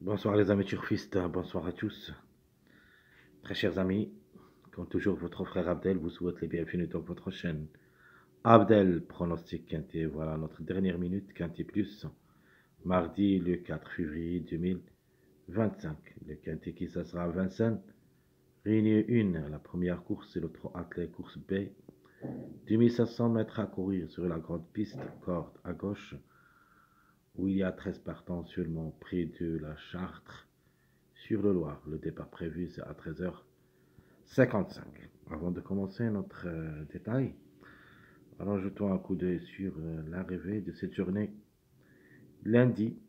Bonsoir les amis turfistes, bonsoir à tous. Très chers amis, comme toujours, votre frère Abdel vous souhaite les bienvenus dans votre chaîne. Abdel, pronostic quintet, voilà notre dernière minute, quintet plus, mardi le 4 février 2025. Le quintet qui ça sera à Vincennes, réunion 1, la première course c'est le trot attelé course B, 2500 mètres à courir sur la grande piste, corde à gauche, où il y a 13 partants seulement près de la Chartre, sur le Loir. Le départ prévu c'est à 13h55. Avant de commencer notre détail, alors jetons un coup d'œil sur l'arrivée de cette journée lundi.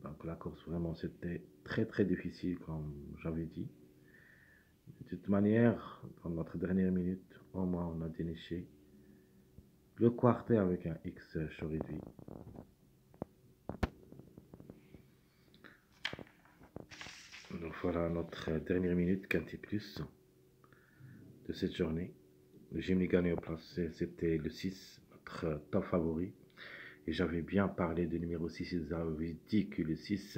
Donc la course vraiment c'était très difficile comme j'avais dit. De toute manière, dans notre dernière minute, au moins on a déniché le quartet avec un X chaud réduit. Donc voilà notre dernière minute quintet plus de cette journée. Le Jimmy gagné au place, c'était le 6, notre top favori. Et j'avais bien parlé du numéro 6, ils avaient dit que le 6,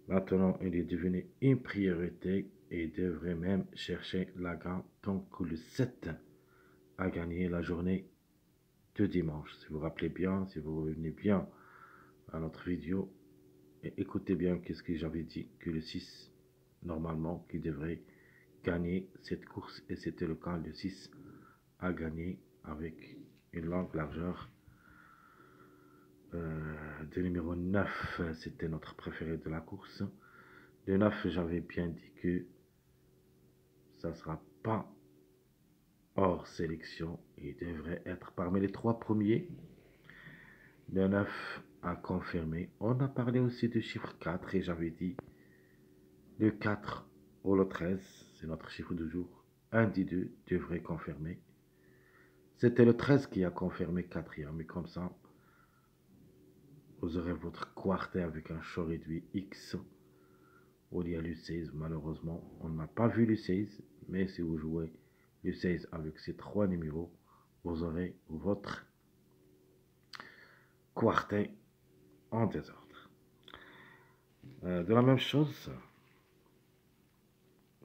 maintenant, il est devenu une priorité et devrait même chercher la gagne tant que le 7 a gagné la journée de dimanche. Si vous vous rappelez bien, si vous revenez bien à notre vidéo, et écoutez bien qu'est-ce que j'avais dit, que le 6, normalement, qui devrait gagner cette course, et c'était le cas, le 6 a gagné avec une longue largeur. De numéro 9, c'était notre préféré de la course. Le 9, j'avais bien dit que ça ne sera pas hors sélection. Il devrait être parmi les 3 premiers. Le 9 a confirmé. On a parlé aussi du chiffre 4 et j'avais dit le 4 ou le 13, c'est notre chiffre du jour. Un des deux devrait confirmer. C'était le 13 qui a confirmé quatrième. Mais comme ça, vous aurez votre quartet avec un chaud réduit X. Il y a le 16, malheureusement, on n'a pas vu le 16, mais si vous jouez le 16 avec ces 3 numéros, vous aurez votre quartet en désordre. De la même chose,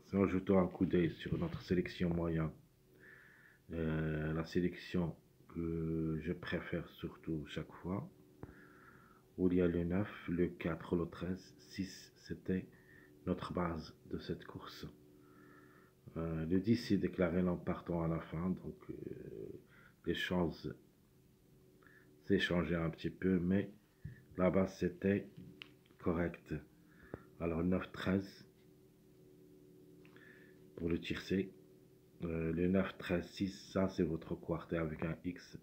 si on jette un coup d'œil sur notre sélection moyenne, la sélection que je préfère surtout chaque fois, où il y a le 9, le 4, le 13, 6, c'était notre base de cette course. Le 10 est déclaré l'emportant à la fin, donc les chances s'est changé un petit peu, mais la base c'était correct. Alors 9-13 pour le tiercé. Le 9-13-6, ça c'est votre quartet avec un X,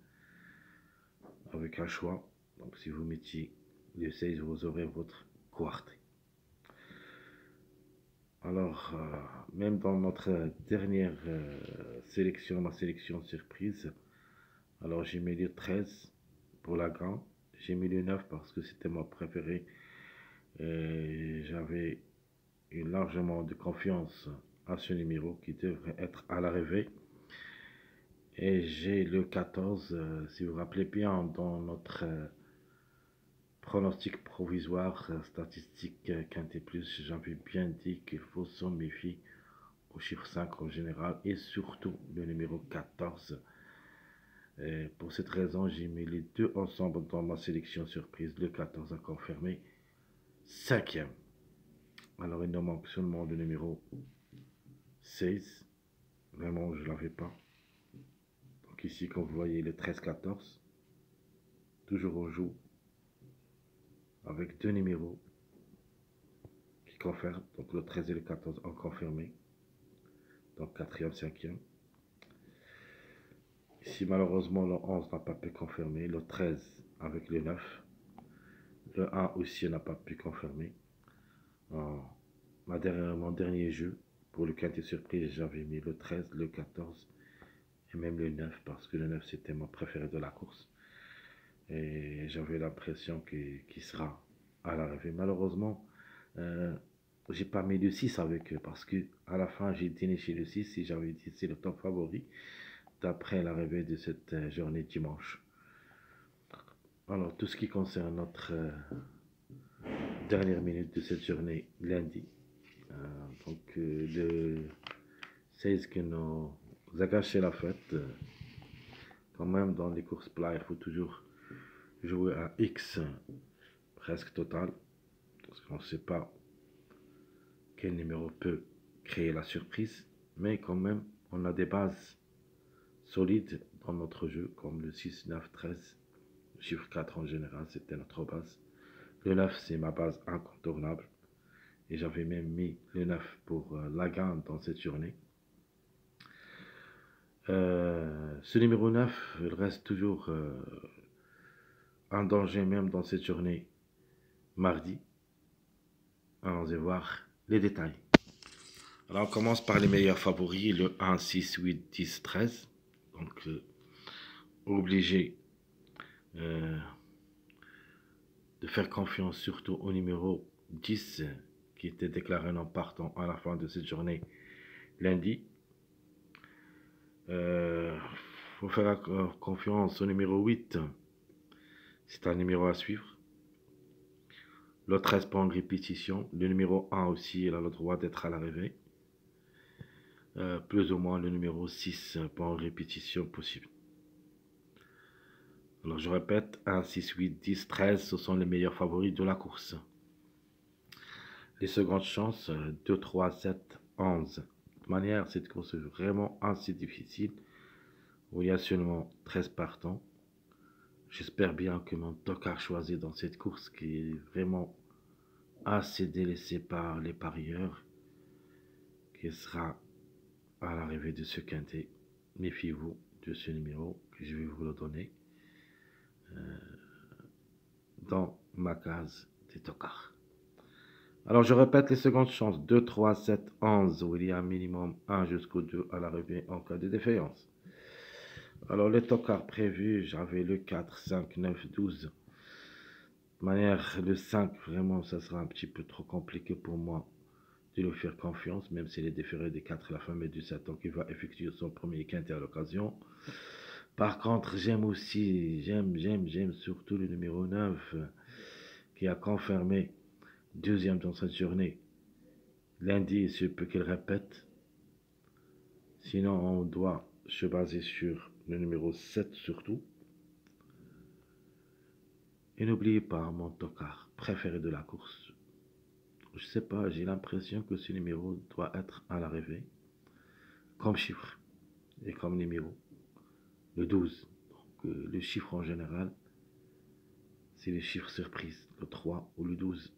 avec un choix. Donc si vous mettiez le 16, vous aurez votre quartet. Alors, même dans notre dernière sélection, ma sélection surprise, alors j'ai mis le 13 pour la grande. J'ai mis le 9 parce que c'était mon préféré. J'avais largement de confiance à ce numéro qui devrait être à l'arrivée. Et j'ai le 14, si vous vous rappelez bien, dans notre pronostic provisoire, statistique quintet plus, j'avais bien dit qu'il faut s'en méfier au chiffre 5 en général et surtout le numéro 14. Et pour cette raison, j'ai mis les deux ensemble dans ma sélection surprise. Le 14 a confirmé 5e. Alors il nous manque seulement le numéro 16. Vraiment, je ne l'avais pas. Donc ici, comme vous voyez, le 13-14. Toujours on joue avec deux numéros qui confirment. Donc le 13 et le 14 ont confirmé. Donc 4e, 5e. Ici, malheureusement, le 11 n'a pas pu confirmer. Le 13 avec le 9. Le 1 aussi n'a pas pu confirmer. Mon dernier jeu, pour le quintet surprise, j'avais mis le 13, le 14 et même le 9 parce que le 9 c'était mon préféré de la course. Et j'avais l'impression qu'il sera à l'arrivée. Malheureusement, j'ai pas mis le 6 avec eux parce que à la fin j'ai déniché le 6 et j'avais dit c'est le top favori d'après l'arrivée de cette journée dimanche. Alors tout ce qui concerne notre dernière minute de cette journée, lundi. Le 16 qui nous a gâché la fête. Quand même, dans les courses plats, il faut toujours jouer à X presque total. Parce qu'on ne sait pas quel numéro peut créer la surprise. Mais quand même, on a des bases solides dans notre jeu, comme le 6, 9, 13. Le chiffre 4 en général, c'était notre base. Le 9, c'est ma base incontournable. Et j'avais même mis le 9 pour la gagne dans cette journée. Ce numéro 9, il reste toujours en danger même dans cette journée mardi. Allons-y voir les détails. Alors on commence par les meilleurs favoris, le 1, 6, 8, 10, 13. Donc obligé de faire confiance surtout au numéro 10 qui était déclaré non partant à la fin de cette journée lundi. Faut faire confiance au numéro 8. C'est un numéro à suivre. Le 13 pas en répétition. Le numéro 1 aussi, il a le droit d'être à l'arrivée. Plus ou moins le numéro 6 pas en répétition possible. Alors je répète, 1, 6, 8, 10, 13, ce sont les meilleurs favoris de la course. Les secondes chances, 2, 3, 7, 11. De toute manière, cette course est vraiment assez difficile, où il y a seulement 13 partants. J'espère bien que mon tocard choisi dans cette course, qui est vraiment assez délaissé par les parieurs, qui sera à l'arrivée de ce quintet. Méfiez-vous de ce numéro que je vais vous le donner dans ma case des tocards. Alors je répète les secondes chances, 2, 3, 7, 11, où il y a un minimum 1 jusqu'au 2 à l'arrivée en cas de défaillance. Alors les tocards prévus, j'avais le 4, 5, 9, 12. De manière, le 5, vraiment, ça sera un petit peu trop compliqué pour moi de lui faire confiance, même s'il est déféré des 4 à la fin, mais du 7, donc il va effectuer son premier quintet à l'occasion. Par contre, j'aime surtout le numéro 9, qui a confirmé deuxième dans cette journée. Lundi, il se peut qu'il répète. Sinon, on doit se baser sur le numéro 7 surtout. Et n'oubliez pas mon tocard préféré de la course. Je sais pas, j'ai l'impression que ce numéro doit être à l'arrivée. Comme chiffre et comme numéro. Le 12. Donc, le chiffre en général, c'est le chiffre surprise. Le 3 ou le 12.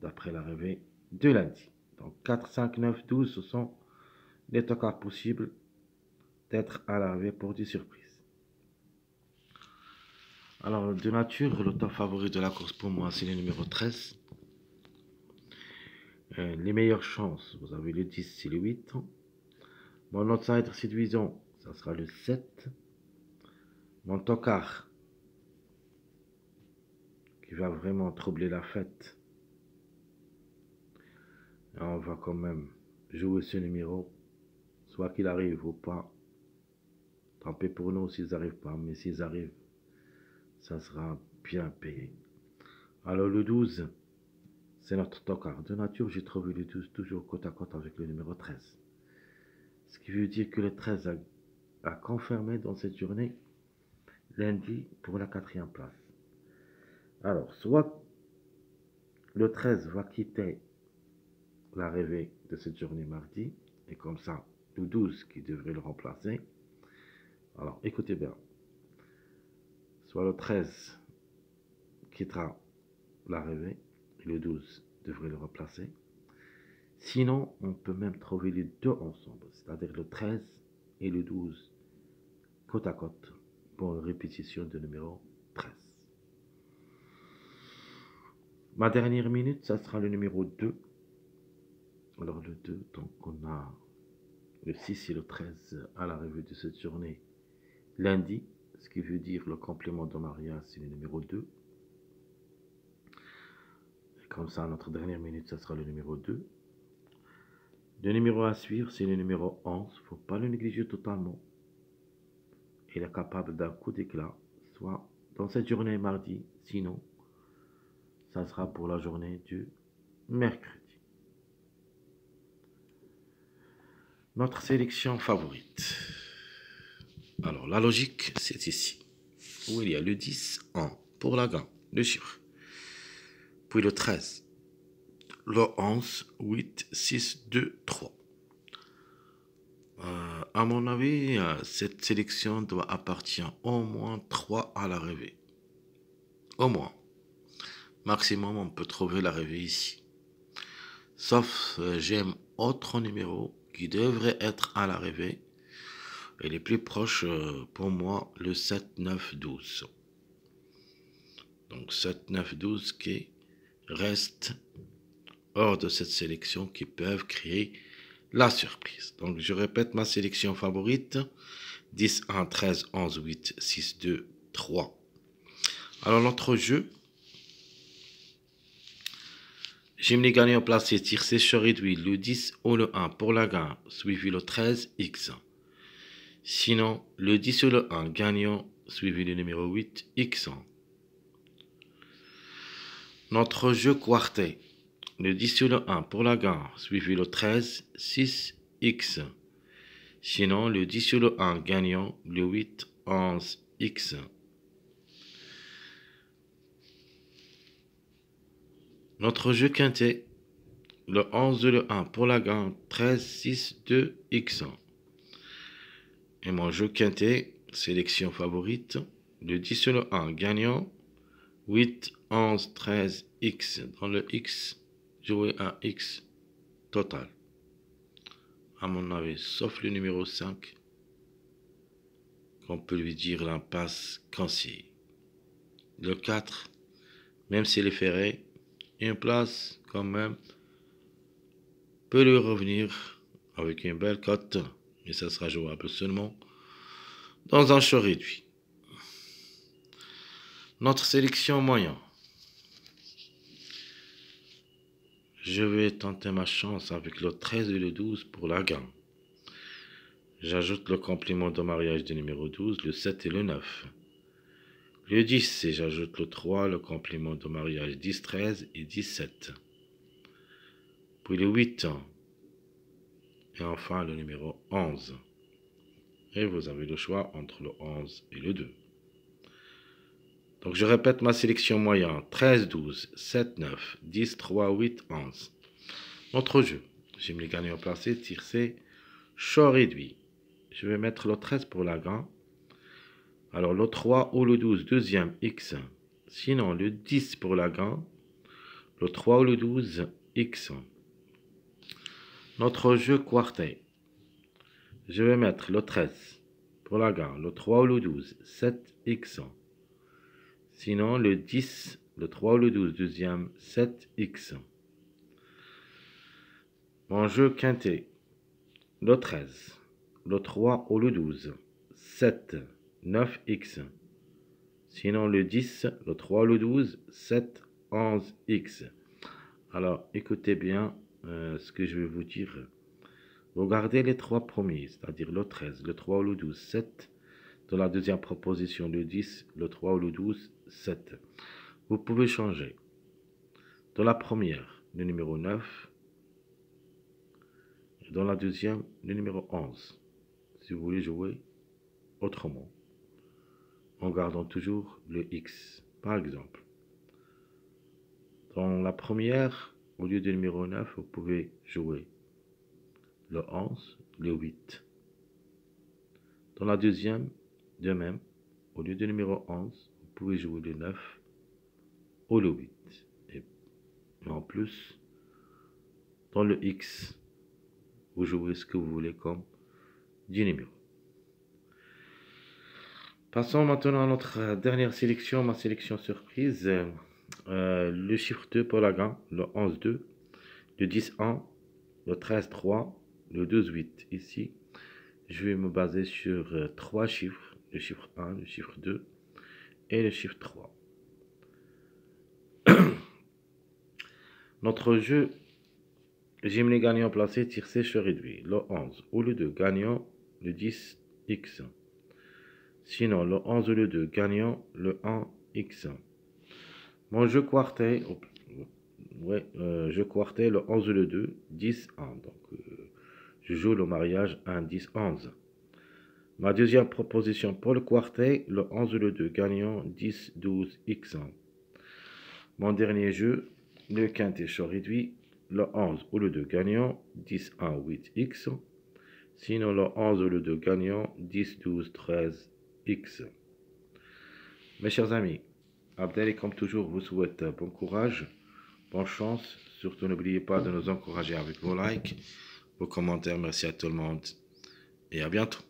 D'après l'arrivée de lundi. Donc 4, 5, 9, 12, ce sont les tocards possibles d'être à l'arrivée pour des surprises. Alors, de nature, le top favori de la course pour moi, c'est le numéro 13. Les meilleures chances, vous avez le 10 et le 8. Mon outsider séduisant, ça sera le 7. Mon tocard, qui va vraiment troubler la fête. Et on va quand même jouer ce numéro, soit qu'il arrive ou pas. Tant pis pour nous s'ils n'arrivent pas, mais s'ils arrivent, ça sera bien payé. Alors le 12, c'est notre tocard. De nature, j'ai trouvé le 12 toujours côte à côte avec le numéro 13. Ce qui veut dire que le 13 a confirmé dans cette journée, lundi, pour la 4e place. Alors, soit le 13 va quitter l'arrivée de cette journée mardi, et comme ça, le 12 qui devrait le remplacer. Alors, écoutez bien. Soit le 13 quittera l'arrivée, et le 12 devrait le remplacer. Sinon, on peut même trouver les deux ensemble, c'est-à-dire le 13 et le 12, côte à côte, pour une répétition de numéro 13. Ma dernière minute, ça sera le numéro 2. Alors le 2, donc on a le 6 et le 13 à l'arrivée de cette journée lundi, ce qui veut dire le complément de Maria, c'est le numéro 2. Et comme ça, notre dernière minute, ça sera le numéro 2. Le numéro à suivre, c'est le numéro 11. Il ne faut pas le négliger totalement. Il est capable d'un coup d'éclat, soit dans cette journée mardi, sinon, Ça sera pour la journée du mercredi. Notre sélection favorite. Alors, la logique, c'est ici, où il y a le 10 en pour la gamme, le chiffre. Puis le 13, le 11, 8, 6, 2, 3. À mon avis, cette sélection doit appartenir au moins 3 à l'arrivée. Au moins. Maximum, on peut trouver l'arrivée ici. Sauf, j'aime autre numéro qui devrait être à l'arrivée. Et les plus proches, pour moi, le 7, 9, 12. Donc 7, 9, 12 qui restent hors de cette sélection, qui peuvent créer la surprise. Donc je répète ma sélection favorite. 10, 1, 13, 11, 8, 6, 2, 3. Alors notre jeu, j'aime les gagnants placés, tir sécheur réduit, le 10 ou le 1 pour la gagne, suivi le 13, X. Sinon, le 10 ou le 1 gagnant, suivi le numéro 8, X. Notre jeu quartet, le 10 ou le 1 pour la gagne, suivi le 13, 6, X. Sinon, le 10 ou le 1 gagnant, le 8, 11, X. Notre jeu quintet, le 11 ou le 1 pour la gagne, 13, 6, 2, X. Et mon jeu quintet, sélection favorite, le 10 ou le 1 gagnant, 8, 11, 13, X. Dans le X, jouer un X total. À mon avis, sauf le numéro 5, qu'on peut lui dire l'impasse conseillée. Le 4, même s'il est ferré, une place quand même peut lui revenir avec une belle cote, mais ça sera jouable seulement dans un show réduit. Notre sélection moyen. Je vais tenter ma chance avec le 13 et le 12 pour la gamme. J'ajoute le complément de mariage du numéro 12, le 7 et le 9. Le 10, et j'ajoute le 3, le complément de mariage 10, 13 et 17. Puis le 8, et enfin le numéro 11. Et vous avez le choix entre le 11 et le 2. Donc je répète ma sélection moyenne, 13, 12, 7, 9, 10, 3, 8, 11. Notre jeu, j'aime les gagnants placés, tir C, show réduit. Je vais mettre le 13 pour la gagne. Alors le 3 ou le 12, deuxième X. Sinon le 10 pour la gagne. Le 3 ou le 12, X. Notre jeu quartet. Je vais mettre le 13 pour la gagne. Le 3 ou le 12, 7X. Sinon le 10, le 3 ou le 12, deuxième, 7X. Mon jeu quintet. Le 13, le 3 ou le 12, 7, 9X. Sinon le 10, le 3 ou le 12, 7, 11X. Alors écoutez bien ce que je vais vous dire. Regardez les trois premiers, c'est-à-dire le 13, le 3 ou le 12, 7. Dans la deuxième proposition, le 10, le 3 ou le 12, 7. Vous pouvez changer. Dans la première, le numéro 9. Dans la deuxième, le numéro 11. Si vous voulez jouer autrement, en gardant toujours le X. Par exemple, dans la première, au lieu du numéro 9, vous pouvez jouer le 11, le 8. Dans la deuxième, de même, au lieu du numéro 11, vous pouvez jouer le 9 ou le 8. Et en plus, dans le X, vous jouez ce que vous voulez comme 10 numéros. Passons maintenant à notre dernière sélection, ma sélection surprise. Le chiffre 2 pour la gagne, le 11, 2, le 10, 1, le 13, 3, le 12, 8. Ici, je vais me baser sur 3 chiffres, le chiffre 1, le chiffre 2 et le chiffre 3. Notre jeu, j'aime les gagnants placés, tir sèche réduit, le 11 ou le 2 gagnant, le 10X. Sinon, le 11 ou le 2 gagnant, le 1X. Mon jeu quartet, ouais, jeu quartet le 11 le 2, 10, 1. Donc, je joue le mariage 1, 10, 11. Ma deuxième proposition pour le quartet, le 11 le 2, gagnant 10, 12, x1. Mon dernier jeu, le quintet chaud réduit, le 11 ou le 2 gagnant, 10, 1, 8, x. Sinon, le 11 ou le 2 gagnant, 10, 12, 13, x. Mes chers amis, Abdel, comme toujours, vous souhaite bon courage, bonne chance. Surtout, n'oubliez pas de nous encourager avec vos likes, vos commentaires. Merci à tout le monde et à bientôt.